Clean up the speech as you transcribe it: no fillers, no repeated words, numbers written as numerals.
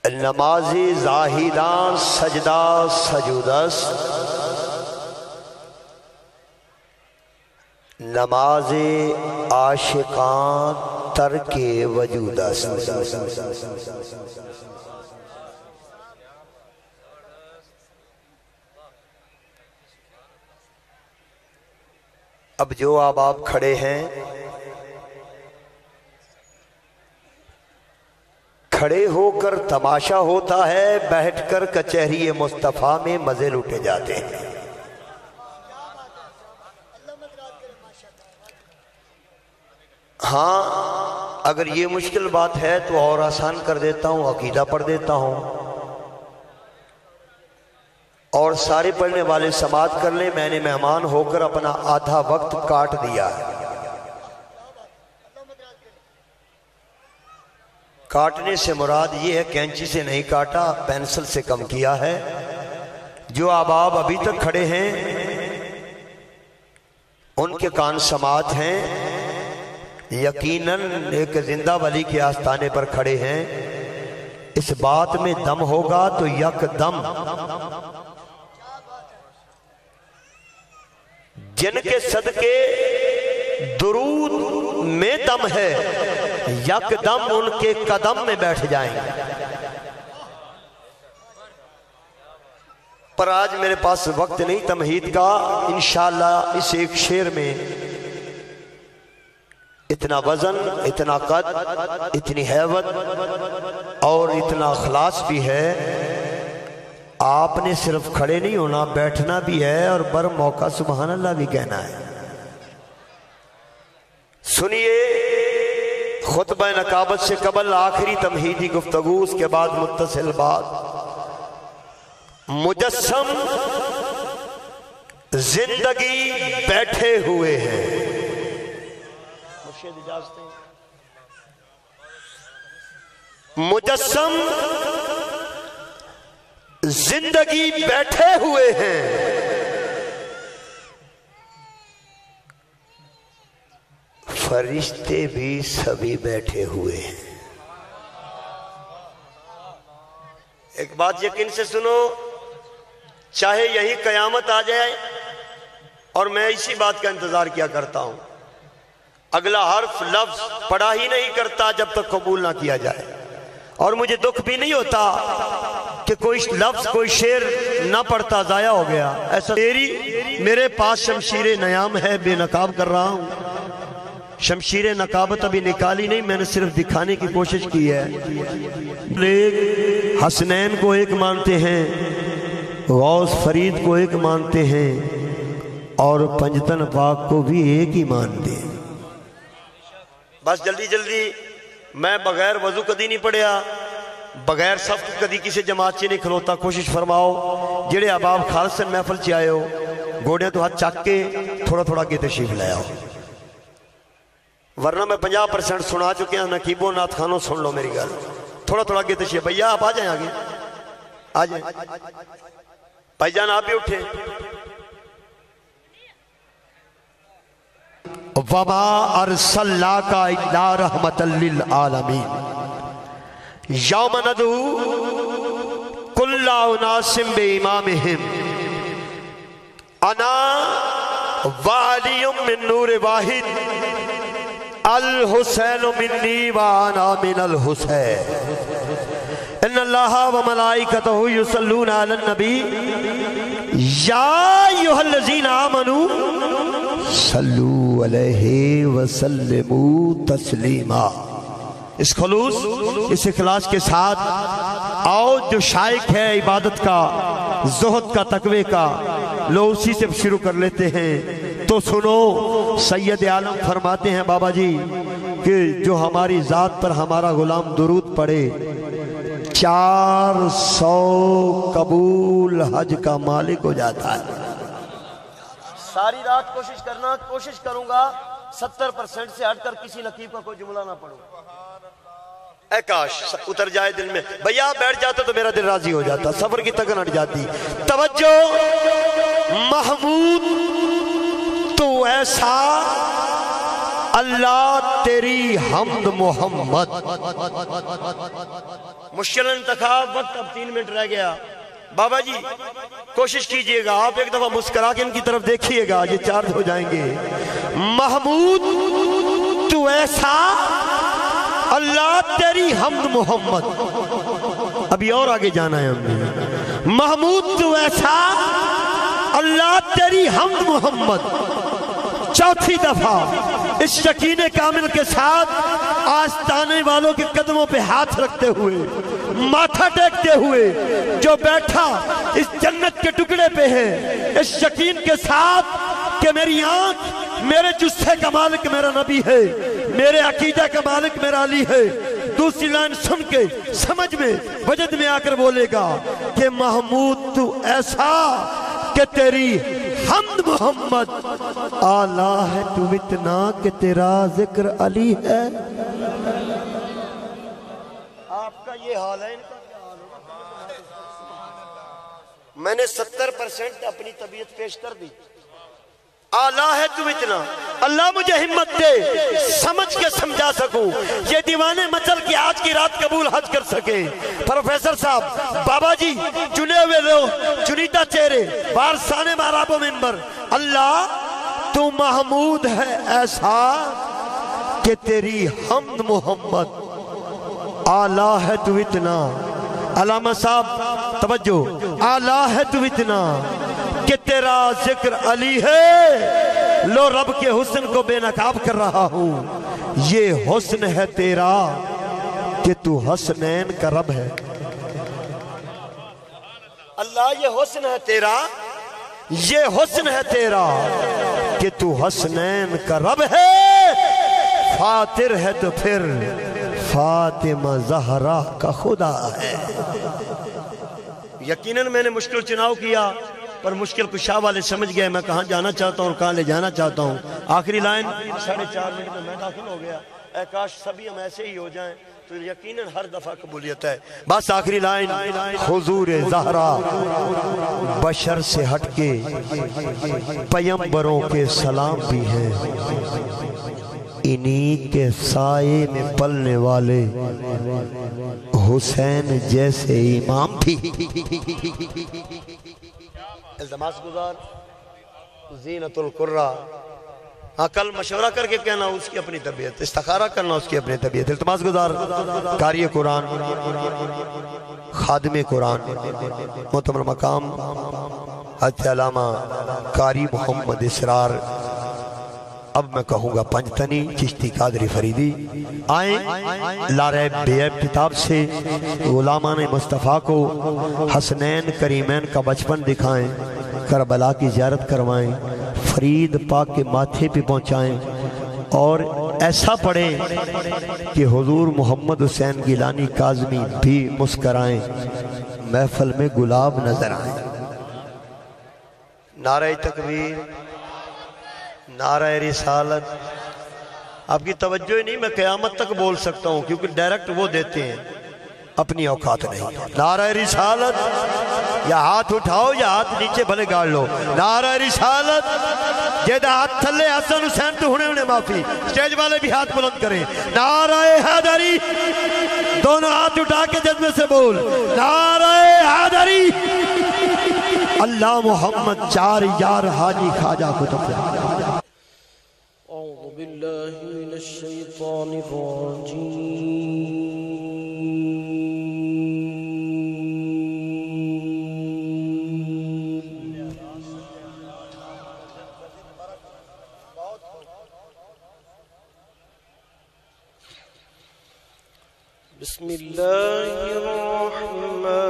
نمازی زاہدان سجدہ سجودس، نماز عاشقان ترک وجودس۔ اب جو آپ کھڑے ہیں، کھڑے ہو کر تماشا ہوتا ہے، بیٹھ کر کچہری مصطفیٰ میں مزے لوٹے جاتے ہیں۔ ہاں اگر یہ مشکل بات ہے تو اور آسان کر دیتا ہوں، عقیدہ پڑھ دیتا ہوں اور سارے پڑھنے والے سماعت کر لیں۔ میں نے مہمان ہو کر اپنا آدھا وقت کاٹ دیا ہے۔ کاٹنے سے مراد یہ ہے کینچی سے نہیں کاٹا، پینسل سے کم کیا ہے۔ جو احباب ابھی تک کھڑے ہیں ان کے کان سماعت ہیں، یقیناً ایک زندہ ولی کے آستانے پر کھڑے ہیں۔ اس بات میں دم ہوگا تو یک دم جن کے صدقے درود میں دم ہے، یک دم ان کے قدم میں بیٹھ جائیں گے۔ پر آج میرے پاس وقت نہیں تمہید کا، انشاءاللہ اس ایک شعر میں اتنا وزن، اتنا قد، اتنی حیوت اور اتنا اخلاص بھی ہے۔ آپ نے صرف کھڑے نہیں ہونا، بیٹھنا بھی ہے اور بر موقع سبحان اللہ بھی کہنا ہے۔ سنیے خطبہ نقابت سے قبل آخری تمہیدی گفتگو، اس کے بعد متصل بات۔ مجسم زندگی بیٹھے ہوئے ہیں، مجسم زندگی بیٹھے ہوئے ہیں، فرشتے بھی سبھی بیٹھے ہوئے ہیں۔ ایک بات یقین سے سنو، چاہے یہی قیامت آ جائے اور میں اسی بات کا انتظار کیا کرتا ہوں، اگلا حرف لفظ پڑھا ہی نہیں کرتا جب تک قبول نہ کیا جائے، اور مجھے دکھ بھی نہیں ہوتا کہ کوئی لفظ کوئی شعر نہ پڑھتا ضائع ہو گیا۔ ایسا میرے پاس شمشیر نیام ہے، بے نقاب کر رہا ہوں۔ شمشیر نقابت ابھی نکالی نہیں، میں نے صرف دکھانے کی کوشش کی ہے۔ حسنین کو ایک مانتے ہیں، غوث فرید کو ایک مانتے ہیں اور پنجتن پاک کو بھی ایک ہی مانتے ہیں۔ بس جلدی جلدی، میں بغیر وضو کدی نہیں پڑھیا، بغیر صف کدی کسی جماعت سے نہیں کھلوتا۔ کوشش فرماؤ جڑے احباب خالصاً محفل چ آئے ہو، گوڑیاں تو ہاتھ چاک کے تھوڑا تھوڑا کے تشریف لے آؤ، ورنہ میں 50% سنا چکے ہیں۔ نقیبوں نات خانوں سن لو میری گل، تھوڑا تھوڑا کے تشریف۔ بھیا آپ آ جائیں، آگے آ جائیں، بھائی جان آپ بھی اٹھیں۔ وَمَا أَرْسَلْنَاكَ إِلَّا رَحْمَةً لِلْعَالَمِينَ يَوْمَ نَدْعُو كُلَّ أُنَاسٍ بِإِمَامِهِمْ أَنَا وَعَلِيٌّ مِّن نُّورِ وَاحِدٍ الْحُسَيْنُ مِنِّي وَأَنَا مِنَ الْحُسَيْنِ إِنَّ اللَّهَ وَمَلَائِكَتَهُ يُصَلُّونَ عَلَى النَّبِيِّ يَا أَيُّهَا الَّذِينَ آمَنُوا صلو علیہ وسلموا تسلیما۔ اس خلوص، اس اخلاص کے ساتھ آؤ، جو شائق ہے عبادت کا، زہد کا، تقوی کا، لو اسی سے شروع کر لیتے ہیں۔ تو سنو، سید عالم فرماتے ہیں بابا جی کہ جو ہماری ذات پر ہمارا غلام درود پڑھے، 400 قبول حج کا مالک ہو جاتا ہے۔ ساری رات کوشش کرنا، کوشش کروں گا 70% سے ہٹ کر کسی نقیب کا کوئی جملہ نہ پڑھوں۔ اے کاش اتر جائے دل میں، بھیا بیٹھ جاتا تو میرا دل راضی ہو جاتا، صبر کی تگن ہٹ جاتی۔ توجہ محمود تو ایسا، اللہ تیری حمد محمد۔ مشکل انتخاب، وقت اب 3 منٹ رہ گیا۔ بابا جی کوشش کیجئے گا، آپ ایک دفعہ مسکرا کے ان کی طرف دیکھیے گا، یہ چارج ہو جائیں گے۔ محمود تو ایسا، اللہ تیری حمد محمد۔ ابھی اور آگے جانا ہے ہم نے۔ محمود تو ایسا، اللہ تیری حمد محمد۔ 4تھی دفعہ اس یقین کامل کے ساتھ آستانے والوں کے قدموں پہ ہاتھ رکھتے ہوئے، ماتھا ٹیکتے ہوئے، جو بیٹھا اس جنت کے ٹکڑے پہ ہے، اس یقین کے ساتھ کہ میری آنکھ میرے جثے کا مالک میرا نبی ہے، میرے عقیدہ کا مالک میرا علی ہے۔ دوسری لائن سن کے سمجھ میں وجد میں آ کر بولے گا کہ محمود تو ایسا کہ تیری حمد محمد، آلہ ہے تو اتنا کہ تیرا ذکر علی ہے۔ آپ کا یہ حال ہے، ان کا کیا حال ہے؟ میں نے 70% اپنی طبیعت پیش کر دی۔ آلہ ہے تو اتنا، اللہ مجھے ہمت دے سمجھ کے سمجھا سکوں، یہ دیوانے مچل کی آج کی رات قبول حج کر سکے۔ پروفیسر صاحب، بابا جی، چنے ہوئے لوگ، چنیدہ چہرے، وارثان محراب و منبر، اللہ تو محمود ہے ایسا کہ تیری حمد محمد، آلہ ہے تو اتنا۔ علامہ صاحب توجہ، آلہ ہے تو اتنا کہ تیرا ذکر علی ہے۔ لو رب کے حسن کو بے نقاب کر رہا ہوں، یہ حسن ہے تیرا کہ تو حسنین کا رب ہے۔ اللہ یہ حسن ہے تیرا، یہ حسن ہے تیرا کہ تو حسنین کا رب ہے۔ فاتر ہے تو پھر فاطمہ زہرا کا خدا ہے۔ یقیناً میں نے مشکل چناؤ کیا، پر مشکل کشا والے سمجھ گئے میں کہاں جانا چاہتا ہوں اور کہاں لے جانا چاہتا ہوں۔ آخری لائن 4.5 منٹ میں داخل ہو گیا۔ اے کاش سبھی ہم ایسے ہی ہو جائیں تو یقیناً ہر دفعہ قبولیت ہے۔ بس آخری لائن، حضور زہرا بشر سے ہٹ کے پیمبروں کے سلام بھی ہیں، انہی کے سائے میں پلنے والے حسین جیسے امام بھی۔ التماس گزار زینت القرہ، کل مشورہ کر کے کہنا اس کی اپنی طبیعت، استخارہ کرنا اس کی اپنی طبیعت۔ التماس گزار قاری قرآن، خادم قرآن، محترم مقام حضرت علامہ قاری محمد اسرار، اب میں کہوں گا پنجتنی چشتی قادری فریدی، آئیں لاریب بیعب کتاب سے غلامان مصطفیٰ کو حسنین کریمین کا بچپن دکھائیں، کربلا کی زیارت کروائیں، فرید پاک کے ماتھے پہ پہنچائیں اور ایسا پڑھیں کہ حضور محمد حسین گیلانی کاظمی بھی مسکرائیں، محفل میں گلاب نظر آئیں۔ نعرہ تکبیر، نعرہ رسالت۔ آپ کی توجہ ہی نہیں، میں قیامت تک بول سکتا ہوں کیونکہ ڈائریکٹ وہ دیتے ہیں، اپنی اوقات نہیں۔ نعرہ رسالت، یا ہاتھ اٹھاؤ یا ہاتھ نیچے بھلے گاڑ لو۔ نعرہ رسالت، جیدہ ہاتھ تھلے حسن حسین تو ہونے معافی، سٹیج والے بھی ہاتھ بلند کریں۔ نعرہ حیدری، دونوں ہاتھ اٹھا کے جذبے سے بول، نعرہ حیدری۔ اللہ محمد 4 یار حاجی خواجہ قطب۔ اعوذ باللہ من الشیطان الرجیم، بسم اللہ الرحمن